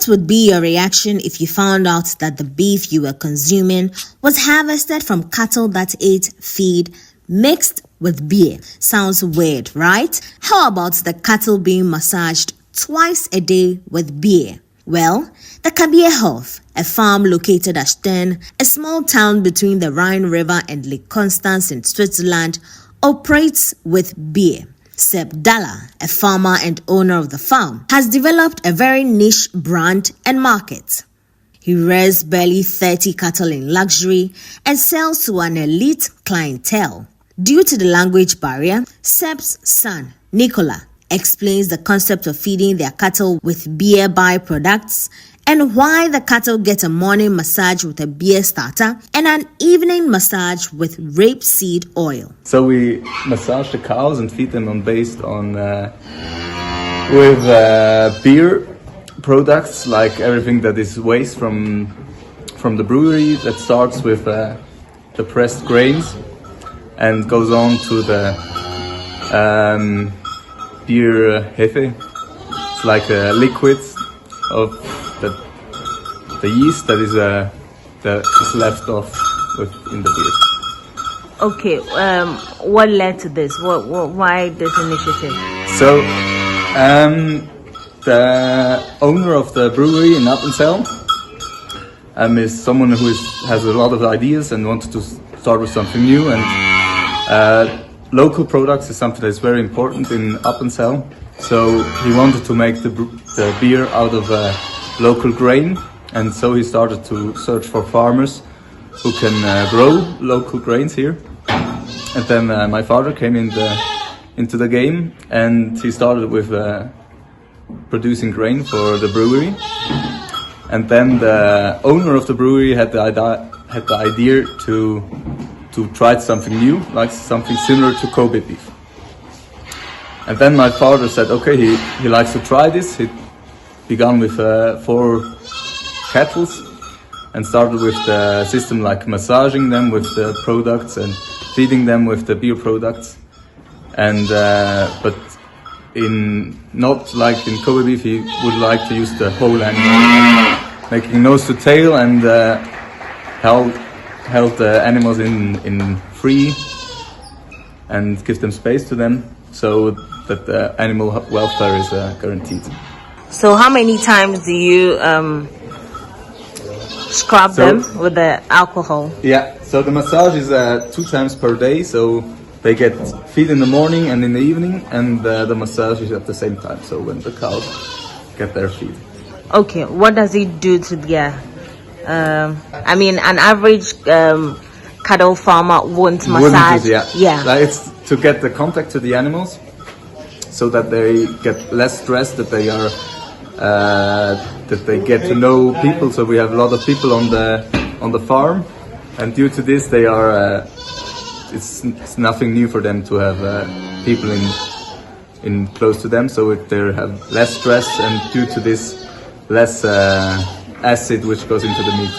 What would be your reaction if you found out that the beef you were consuming was harvested from cattle that ate feed mixed with beer? Sounds weird, right? How about the cattle being massaged twice a day with beer? Well, the Kabierhof, a farm located at Stern, a small town between the Rhine River and Lake Constance in Switzerland, operates with beer. Sepp Daller, a farmer and owner of the farm, has developed a very niche brand and market. He rears barely 30 cattle in luxury and sells to an elite clientele. Due to the language barrier, Sepp's son, Nicola, explains the concept of feeding their cattle with beer byproducts and why the cattle get a morning massage with a beer starter and an evening massage with rapeseed oil. So we massage the cows and feed them based on with beer products, like everything that is waste from the brewery, that starts with the pressed grains and goes on to the beer hefe. It's like a liquid of the yeast that is left off in the beer. Okay, what led to this? Why this initiative? So, the owner of the brewery in Appenzell is someone who has a lot of ideas and wanted to start with something new. And local products is something that is very important in Appenzell. So he wanted to make the beer out of local grain. And so he started to search for farmers who can grow local grains here. And then my father came into the game, and he started with producing grain for the brewery. And then the owner of the brewery had the idea to try something new, like something similar to Kobe beef. And then my father said, okay, he likes to try this. He began with 4 cattle and started with the system, like massaging them with the products and feeding them with the beer products. And but not like in Kobe beef, he would like to use the whole animal, making nose to tail, and held the animals in free and give them space to them, so that the animal welfare is guaranteed. So how many times do you scrub them with the alcohol? Yeah, so the massage is 2 times per day, so they get feed in the morning and in the evening, and the massage is at the same time, so when the cows get their feed. Okay, what does it do to their I mean, an average cattle farmer won't massage. Yeah. Like, it's to get the contact to the animals, so that they get less stressed, that they are that they get to know people. So we have a lot of people on the farm, and due to this, they are. It's nothing new for them to have people in close to them, so they have less stress, and due to this, less acid which goes into the meat.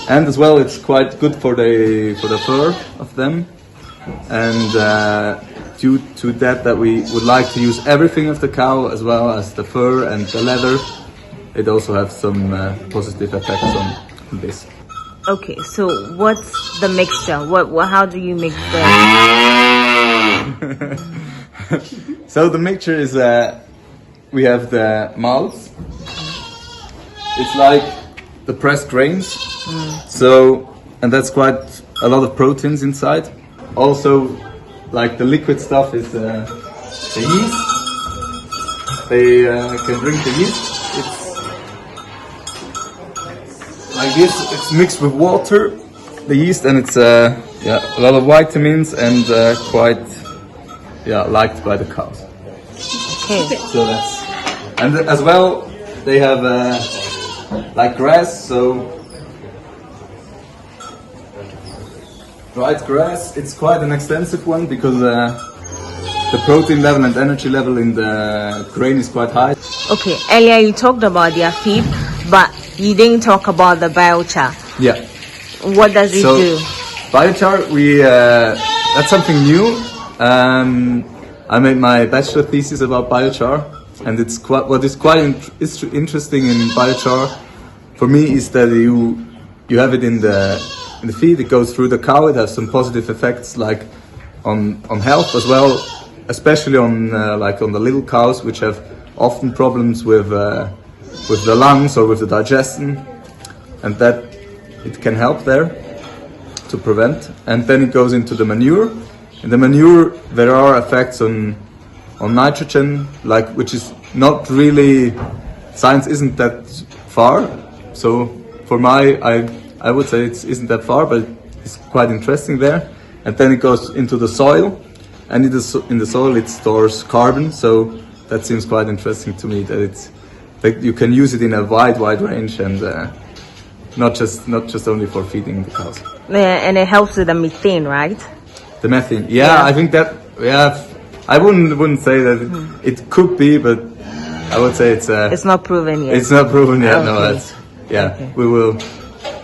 And as well, it's quite good for the fur of them. And due to that we would like to use everything of the cow, as well as the fur and the leather. It also has some positive effects on this. Okay, so what's the mixture? How do you make the? So the mixture is we have the malt. It's like the pressed grains. So, and that's quite a lot of proteins inside. Also, like the liquid stuff is the yeast. They can drink the yeast. It's like this. It's mixed with water, the yeast, and it's a lot of vitamins, and quite liked by the cows. Okay. So that's, and as well they have like grass, so dried grass. It's quite an extensive one, because the protein level and energy level in the grain is quite high. Okay, earlier you talked about their feed, but you didn't talk about the biochar. Yeah. What does it do? Biochar, that's something new. I made my bachelor thesis about biochar, And it's quite what is quite interesting in biochar for me is that you have it in the feed. It goes through the cow. It has some positive effects like on health as well, especially on like on the little cows, which have often problems with the lungs or with the digestion, and that it can help there to prevent. And then it goes into the manure. In the manure, there are effects on nitrogen, like which is not really, science isn't that far. So for I would say it isn't that far, but it's quite interesting there. And then it goes into the soil, and in the soil it stores carbon. So that seems quite interesting to me, that you can use it in a wide range, and not just only for feeding the cows. Yeah, and it helps with the methane, right? The methane, yeah. I think that, I wouldn't say that it could be, but I would say it's not proven yet. It's not proven yet. Okay. No, Okay.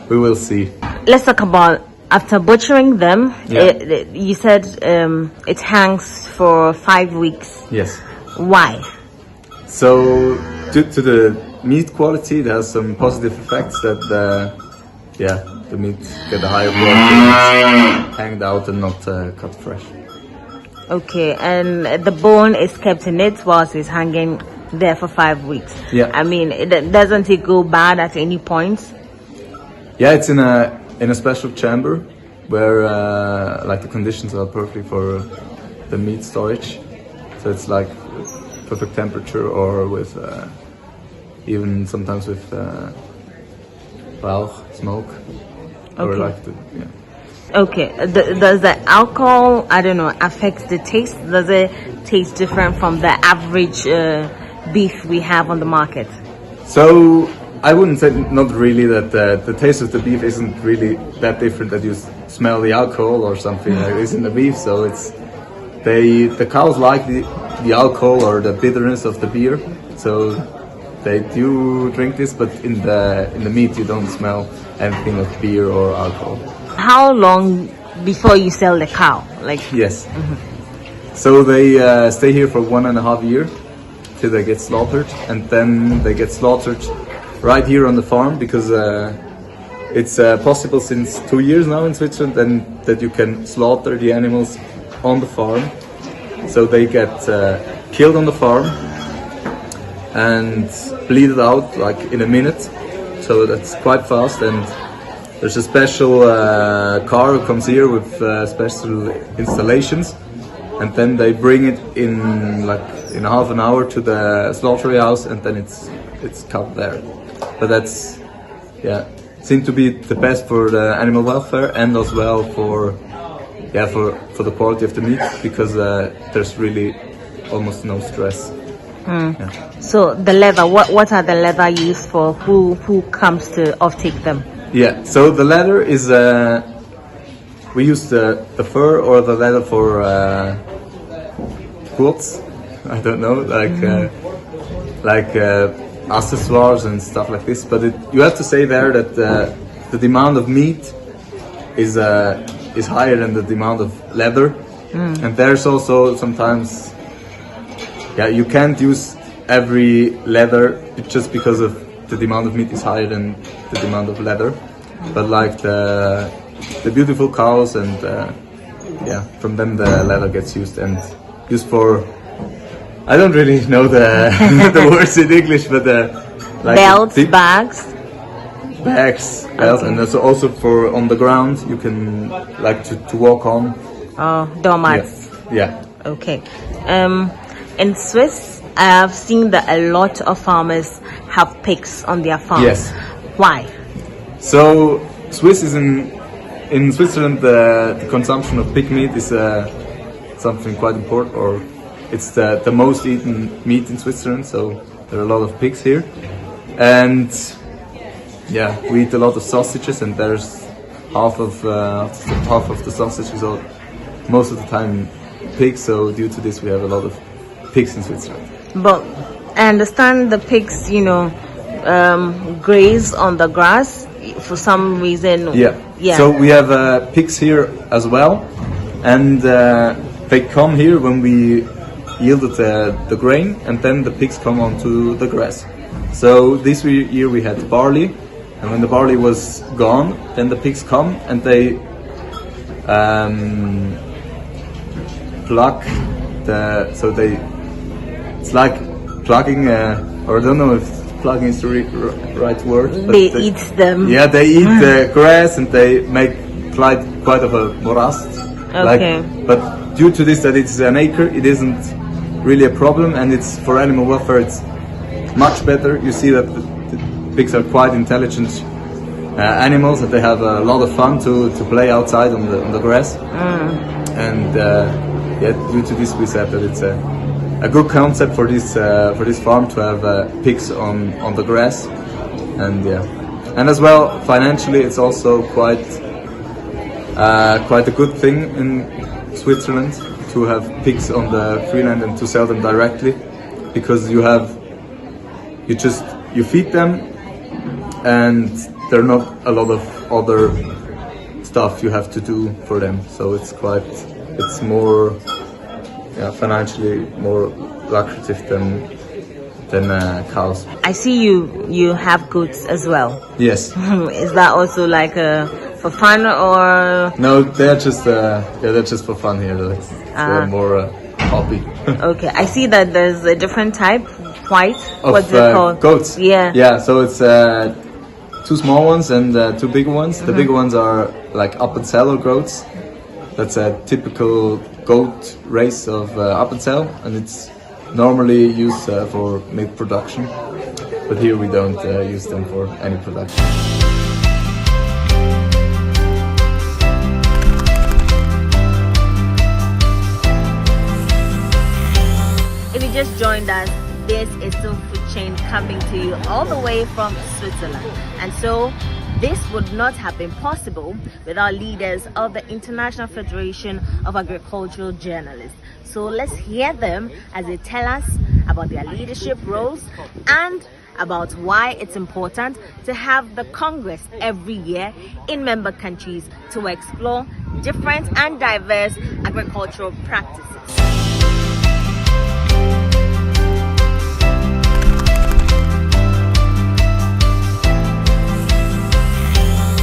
we will see. Let's talk about after butchering them. You said it hangs for 5 weeks. Yes. Why? So due to the meat quality, it has some positive effects that the meat get a higher quality, hanged out and not cut fresh. Okay, and the bone is kept in it whilst it's hanging there for 5 weeks. Yeah. I mean, doesn't it go bad at any point? Yeah, it's in a special chamber where like the conditions are perfect for the meat storage. So it's like perfect temperature, or with even sometimes with Rauch, smoke, or Okay. like Okay, does the alcohol, I don't know, affect the taste? Does it taste different from the average beef we have on the market? So I wouldn't say, not really, that the taste of the beef isn't really that different, that you smell the alcohol or something like this in the beef. So the cows like the alcohol or the bitterness of the beer, so they do drink this, but in the meat you don't smell anything of beer or alcohol. How long before you sell the cow? Like, Yes. So they stay here for 1.5 years till they get slaughtered, and then they get slaughtered right here on the farm, because it's possible since 2 years now in Switzerland that you can slaughter the animals on the farm. So they get killed on the farm and bleeded out like in a minute. So that's quite fast, and there's a special car who comes here with special installations, and then they bring it in like in half an hour to the slaughterhouse, and then it's cut there. But that's seemed to be the best for the animal welfare, and as well for the quality of the meat, because there's really almost no stress. Yeah. so the leather, what are the leather used for? Who comes to offtake them? Yeah, so the leather is we use the fur or the leather for quilts. I don't know, like accessoires and stuff like this. But you have to say there that the demand of meat is higher than the demand of leather, and there's also sometimes you can't use every leather just because of the demand of meat is higher than the demand of leather. But like the beautiful cows, and from them the leather gets used for, I don't really know the the words in English, but like Belts, bags. belts, and that's also for on the ground you can like to walk on. Oh, doormats. Yeah. Okay. In Swiss, I have seen that a lot of farmers have pigs on their farms. Yes. Why? So Swiss is in Switzerland, the consumption of pig meat is something quite important, or it's the most eaten meat in Switzerland. So there are a lot of pigs here, and we eat a lot of sausages, and there's half of the sausages are most of the time pigs. So due to this, we have a lot of pigs in Switzerland. But I understand the pigs, graze on the grass for some reason. Yeah. So we have pigs here as well, and they come here when we yielded the grain, and then the pigs come onto the grass. So this year we had barley, and when the barley was gone, then the pigs come and they pluck it's like plugging, or I don't know if plugging is the right word. But they eat them. Yeah, they eat the grass and they make quite of a morast. Okay. But due to this, that it's an acre, it isn't really a problem, and it's for animal welfare. It's much better. You see that the pigs are quite intelligent animals, that they have a lot of fun to play outside on the grass. And due to this, we said that it's a good concept for this farm to have pigs on the grass, and as well financially, it's also quite a good thing in Switzerland to have pigs on the free land and to sell them directly, because you feed them, and there are not a lot of other stuff you have to do for them, so it's more financially more lucrative than cows. I see you have goats as well. Yes. Is that also like for fun, or? No, they're just for fun here. They're more a hobby. Okay, I see that there's a different type, white. What's it called? Goats. Yeah. Yeah. So it's two small ones and two big ones. The big ones are like Appenzeller goats. That's a typical goat race of Appenzell, and it's normally used for milk production. But here we don't use them for any production. If you just joined us, this is Still Food Chain coming to you all the way from Switzerland. And so this would not have been possible without leaders of the International Federation of Agricultural Journalists. So let's hear them as they tell us about their leadership roles and about why it's important to have the Congress every year in member countries to explore different and diverse agricultural practices.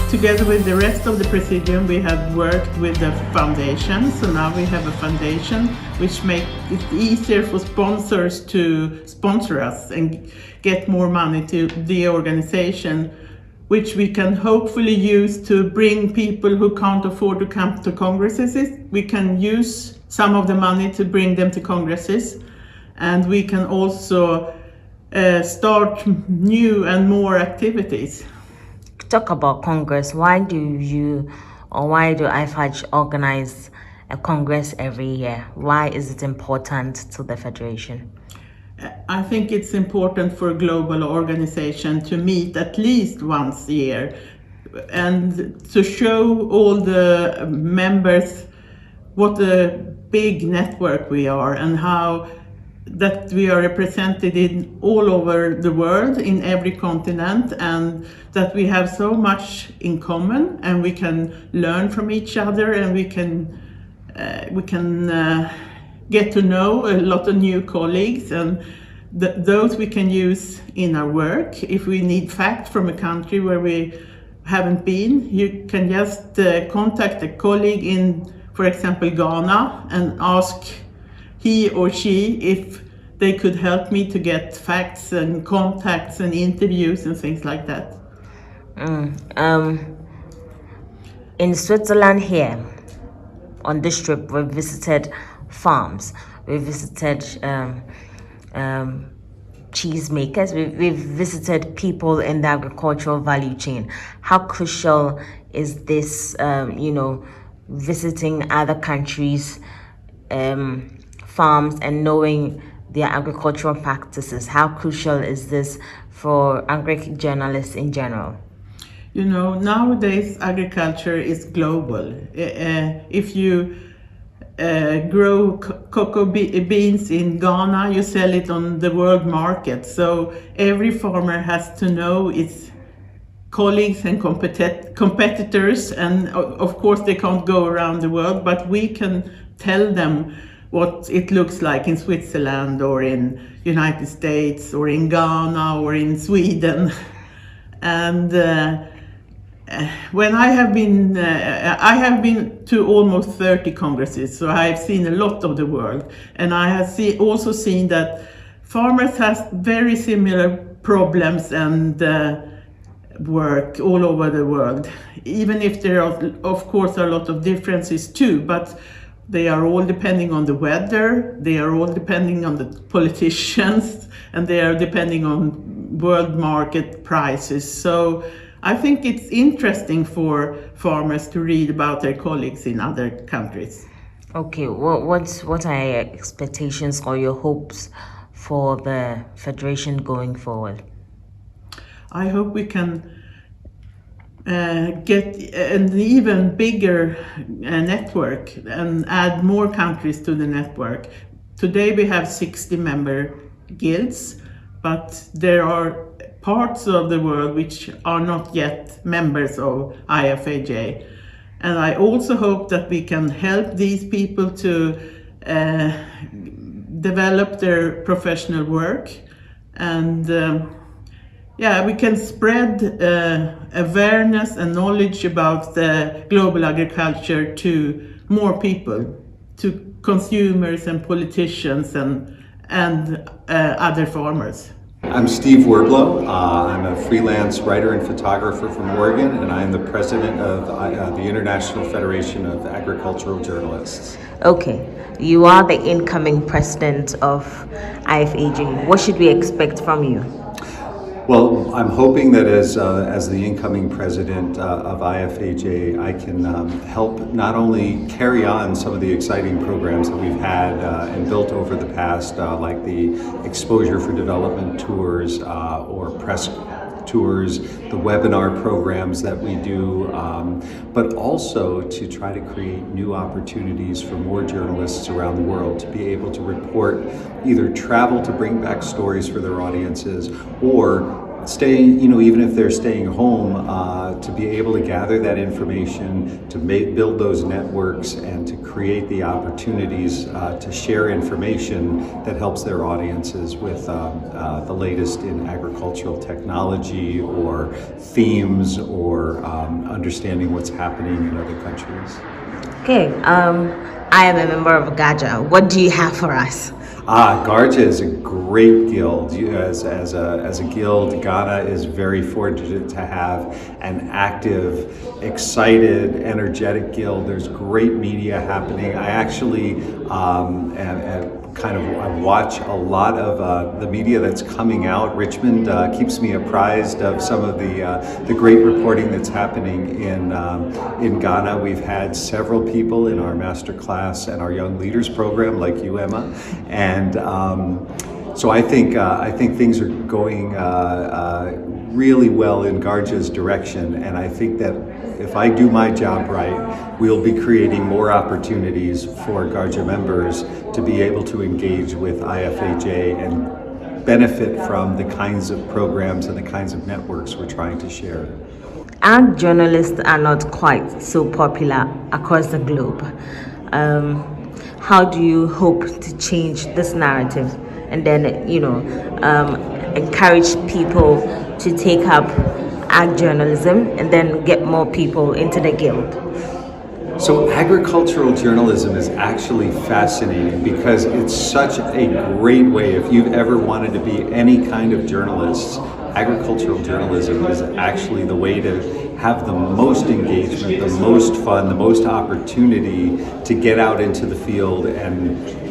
Together with the rest of the Presidium, we have worked with the foundation. So now we have a foundation which makes it easier for sponsors to sponsor us and get more money to the organization, which we can hopefully use to bring people who can't afford to come to congresses. We can use some of the money to bring them to congresses, and we can also start new and more activities. Talk about Congress. Why do IFAG organize a Congress every year? Why is it important to the Federation? I think it's important for a global organization to meet at least once a year and to show all the members what a big network we are and how that we are represented in all over the world, in every continent, and that we have so much in common, and we can learn from each other, and we can get to know a lot of new colleagues, and those we can use in our work. If we need facts from a country where we haven't been, you can just contact a colleague in, for example, Ghana, and ask he or she if they could help me to get facts and contacts and interviews and things like that. In Switzerland here, on this trip, we visited farms, we visited cheese makers, we've visited people in the agricultural value chain. How crucial is this, visiting other countries' farms and knowing their agricultural practices? How crucial is this for agri-journalists in general? Nowadays agriculture is global. If you grow cocoa beans in Ghana, you sell it on the world market. So every farmer has to know its colleagues and competitors, and of course they can't go around the world, but we can tell them what it looks like in Switzerland or in United States or in Ghana or in Sweden. And when I have been to almost 30 congresses, so I have seen a lot of the world, and I have also seen that farmers have very similar problems and work all over the world, even if there are, of course, a lot of differences too, but they are all depending on the weather, they are all depending on the politicians, and they are depending on world market prices. So I think it's interesting for farmers to read about their colleagues in other countries. Okay, what are your expectations or your hopes for the Federation going forward? I hope we can get an even bigger network and add more countries to the network. Today we have 60 member guilds, but there are parts of the world which are not yet members of IFAJ. And I also hope that we can help these people to develop their professional work, and we can spread awareness and knowledge about the global agriculture to more people, to consumers and politicians and other farmers. I'm Steve Werblow. I'm a freelance writer and photographer from Oregon, and I am the president of the International Federation of Agricultural Journalists. Okay, you are the incoming president of IFAJ. What should we expect from you? Well, I'm hoping that as the incoming president of IFAJ, I can help not only carry on some of the exciting programs that we've had and built over the past, like the Exposure for Development tours or press tours, the webinar programs that we do, but also to try to create new opportunities for more journalists around the world to be able to report, either travel to bring back stories for their audiences, or stay, even if they're staying home, to be able to gather that information, to build those networks, and to create the opportunities to share information that helps their audiences with the latest in agricultural technology or themes or understanding what's happening in other countries. Okay, I am a member of GAJA. What do you have for us? GARJA is a great guild. As a guild, Ghana is very fortunate to have an active, excited, energetic guild. There's great media happening. I actually I watch a lot of the media that's coming out. Richmond keeps me apprised of some of the great reporting that's happening in Ghana. We've had several people in our master class and our Young Leaders program, like you, Emma, and so I think things are going really well in GARJA's direction, and I think that if I do my job right, we'll be creating more opportunities for GARJA members to be able to engage with IFAJ and benefit from the kinds of programs and the kinds of networks we're trying to share. Ag journalists are not quite so popular across the globe. How do you hope to change this narrative and then, encourage people to take up ag journalism and then get more people into the guild? So agricultural journalism is actually fascinating because it's such a great way. If you've ever wanted to be any kind of journalist, agricultural journalism is actually the way to have the most engagement, the most fun, the most opportunity to get out into the field and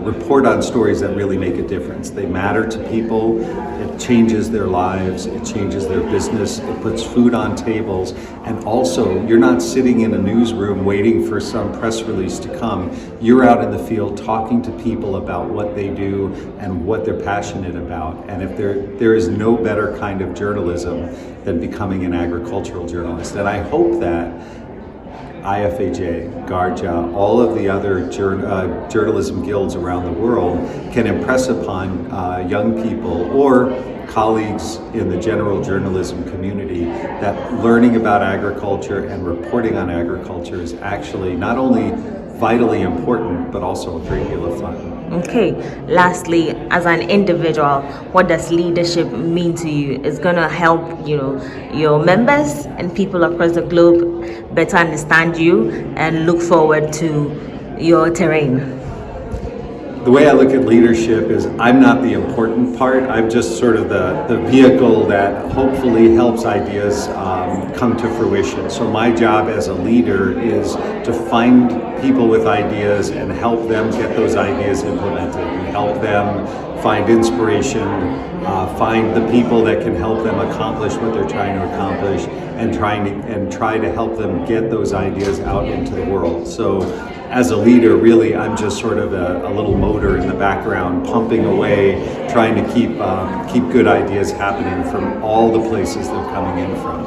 report on stories that really make a difference. They matter to people, it changes their lives, it changes their business, it puts food on tables, and also you're not sitting in a newsroom waiting for some press release to come. You're out in the field talking to people about what they do and what they're passionate about. And if there is no better kind of journalism than becoming an agricultural journalist. And I hope that IFAJ, GARJA, all of the other journalism guilds around the world can impress upon young people or colleagues in the general journalism community that learning about agriculture and reporting on agriculture is actually not only vitally important, but also a great deal of fun. Okay, lastly, as an individual, what does leadership mean to you? It's going to help, your members and people across the globe better understand you and look forward to your terrain. The way I look at leadership is I'm not the important part. I'm just sort of the vehicle that hopefully helps ideas come to fruition. So my job as a leader is to find people with ideas and help them get those ideas implemented, and help them find inspiration, find the people that can help them accomplish what they're trying to accomplish, and try to help them get those ideas out into the world. So as a leader, really, I'm just sort of a little motor in the background, pumping away, trying to keep good ideas happening from all the places they're coming in from.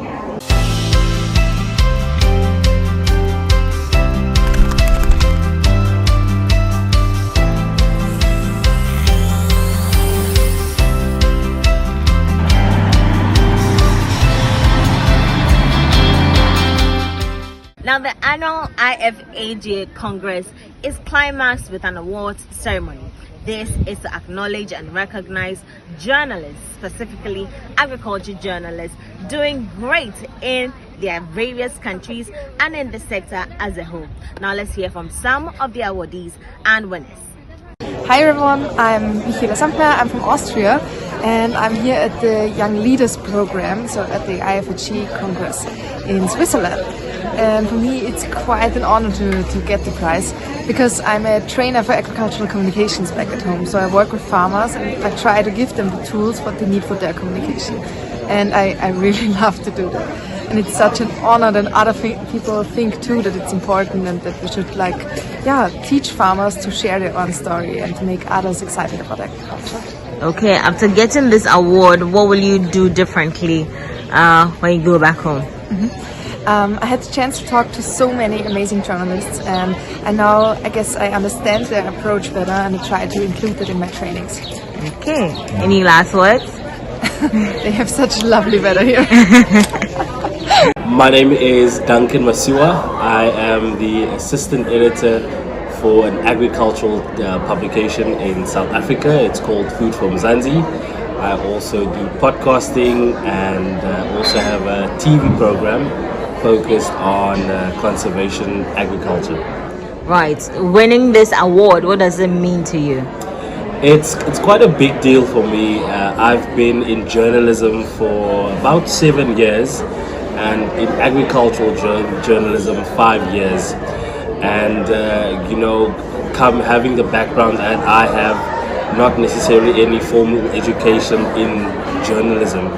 Now, the annual IFAJ Congress is climaxed with an awards ceremony. This is to acknowledge and recognize journalists, specifically agriculture journalists, doing great in their various countries and in the sector as a whole. Now, let's hear from some of the awardees and winners. Hi everyone, I'm Michaela Sampler, I'm from Austria, and I'm here at the Young Leaders Program, so at the IFAG Congress in Switzerland. And for me it's quite an honor to get the prize, because I'm a trainer for agricultural communications back at home. So I work with farmers and I try to give them the tools what they need for their communication. And I really love to do that. And it's such an honor that other people think too that it's important, and that we should teach farmers to share their own story and to make others excited about agriculture. Okay, after getting this award, what will you do differently when you go back home? I had the chance to talk to so many amazing journalists, and I guess I understand their approach better, and I try to include it in my trainings. Okay, any last words? They have such lovely weather here. My name is Duncan Masiwa. I am the assistant editor for an agricultural publication in South Africa. It's called Food for Mzansi. I also do podcasting and also have a TV program focused on conservation agriculture. Right, winning this award, what does it mean to you? It's quite a big deal for me. I've been in journalism for about 7 years, and in agricultural journalism 5 years. And having the background that I have, not necessarily any formal education in journalism,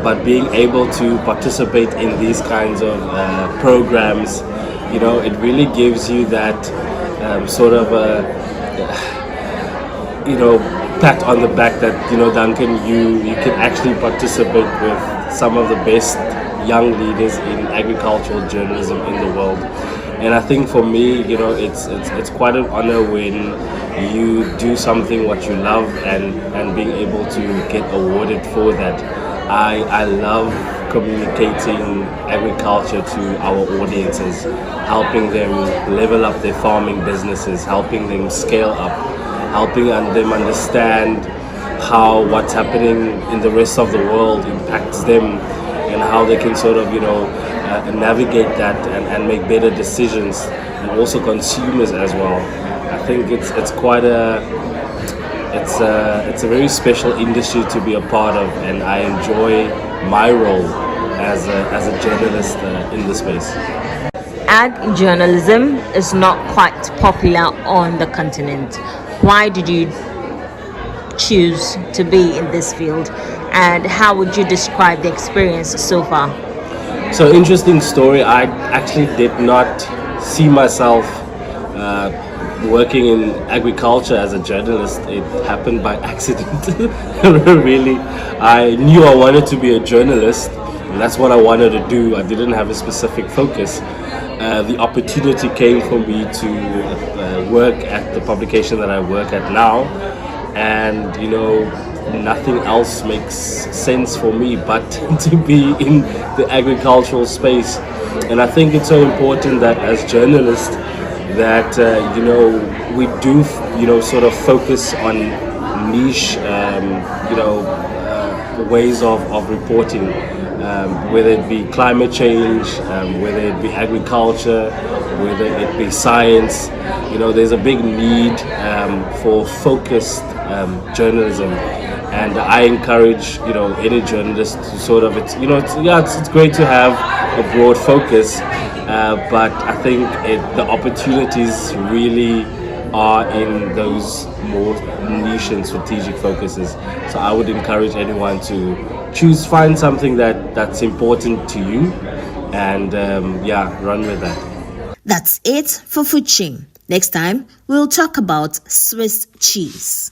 but being able to participate in these kinds of programs, it really gives you that sort of pat on the back that, Duncan, you can actually participate with some of the best young leaders in agricultural journalism in the world. And I think for me, it's quite an honor when you do something what you love and being able to get awarded for that. I love communicating agriculture to our audiences, helping them level up their farming businesses, helping them scale up, helping them understand how what's happening in the rest of the world impacts them, and how they can sort of navigate that and make better decisions, and also consumers as well. I think it's quite it's a very special industry to be a part of, and I enjoy my role as a journalist in the space. Ag journalism is not quite popular on the continent. Why did you choose to be in this field, and how would you describe the experience so far? So, interesting story. I actually did not see myself working in agriculture as a journalist. It happened by accident. Really, I knew I wanted to be a journalist, and that's what I wanted to do. I didn't have a specific focus. The opportunity came for me to work at the publication that I work at now, and nothing else makes sense for me but to be in the agricultural space. And I think it's so important that as journalists that we do sort of focus on niche ways of reporting, whether it be climate change, whether it be agriculture, whether it be science. There's a big need for focused journalism, and I encourage any journalist to sort of it's great to have a broad focus, but I think the opportunities really are in those more niche and strategic focuses. So I would encourage anyone to find something that's important to you, and run with that. That's it for Food Chain. Next time, we'll talk about Swiss cheese.